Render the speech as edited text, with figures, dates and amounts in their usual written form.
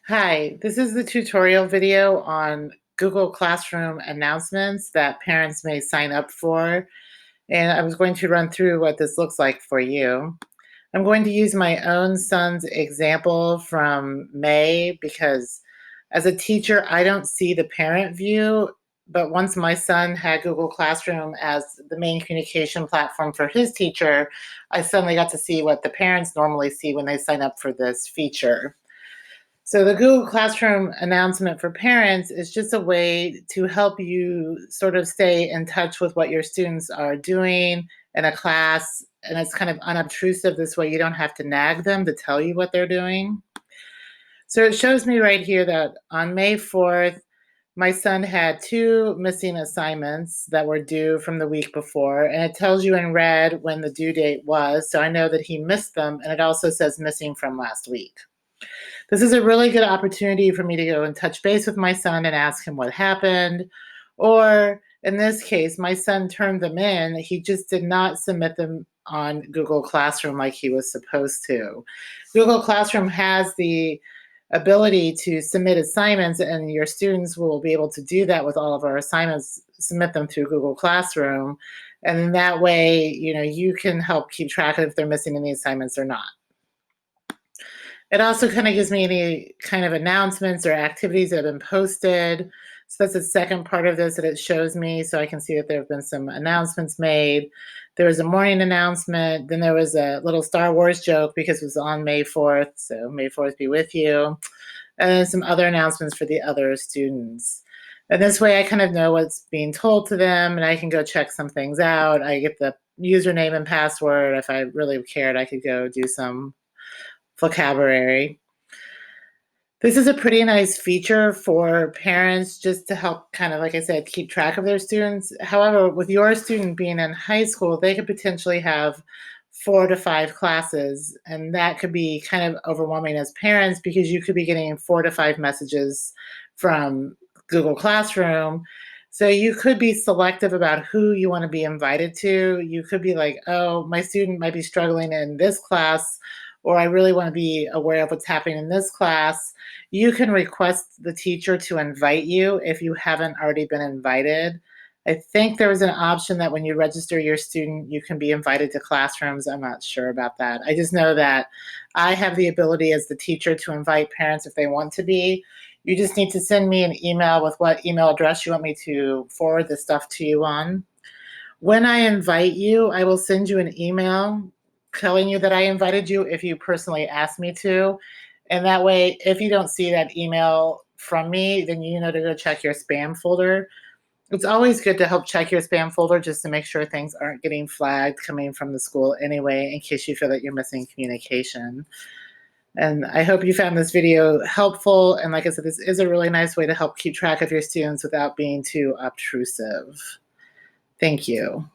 Hi, this is the tutorial video on Google Classroom announcements that parents may sign up for. And I was going to run through what this looks like for you. I'm going to use my own son's example from May because as a teacher, I don't see the parent view. But once my son had Google Classroom as the main communication platform for his teacher, I suddenly got to see what the parents normally see when they sign up for this feature. So the Google Classroom announcement for parents is just a way to help you sort of stay in touch with what your students are doing in a class. And it's kind of unobtrusive. This way you don't have to nag them to tell you what they're doing. So it shows me right here that on May 4th, my son had two missing assignments that were due from the week before. And it tells you in red when the due date was. So I know that he missed them. And it also says missing from last week. This is a really good opportunity for me to go and touch base with my son and ask him what happened. Or in this case, my son turned them in. He just did not submit them on Google Classroom like he was supposed to. Google Classroom has the ability to submit assignments, and your students will be able to do that with all of our assignments, submit them through Google Classroom. And in that way, you can help keep track of if they're missing any assignments or not. It also kind of gives me any kind of announcements or activities that have been posted. So that's the second part of this that it shows me, so I can see that there have been some announcements made. There was a morning announcement. Then there was a little Star Wars joke because it was on May 4th. So May 4th be with you. And then some other announcements for the other students. And this way I kind of know what's being told to them, and I can go check some things out. I get the username and password. If I really cared, I could go do some vocabulary. This is a pretty nice feature for parents just to help kind of, like I said, keep track of their students. However, with your student being in high school, they could potentially have 4 to 5 classes, and that could be kind of overwhelming as parents because you could be getting 4 to 5 messages from Google Classroom. So you could be selective about who you want to be invited to. You could be like, oh, my student might be struggling in this class, or I really want to be aware of what's happening in this class. You can request the teacher to invite you if you haven't already been invited. I think there was an option that when you register your student, you can be invited to classrooms. I'm not sure about that. I just know that I have the ability as the teacher to invite parents if they want to be. You just need to send me an email with what email address you want me to forward the stuff to you on. When I invite you, I will send you an email telling you that I invited you if you personally ask me to. And that way, if you don't see that email from me, then you know to go check your spam folder. It's always good to help check your spam folder just to make sure things aren't getting flagged coming from the school anyway, in case you feel that you're missing communication. And I hope you found this video helpful. And like I said, this is a really nice way to help keep track of your students without being too obtrusive. Thank you.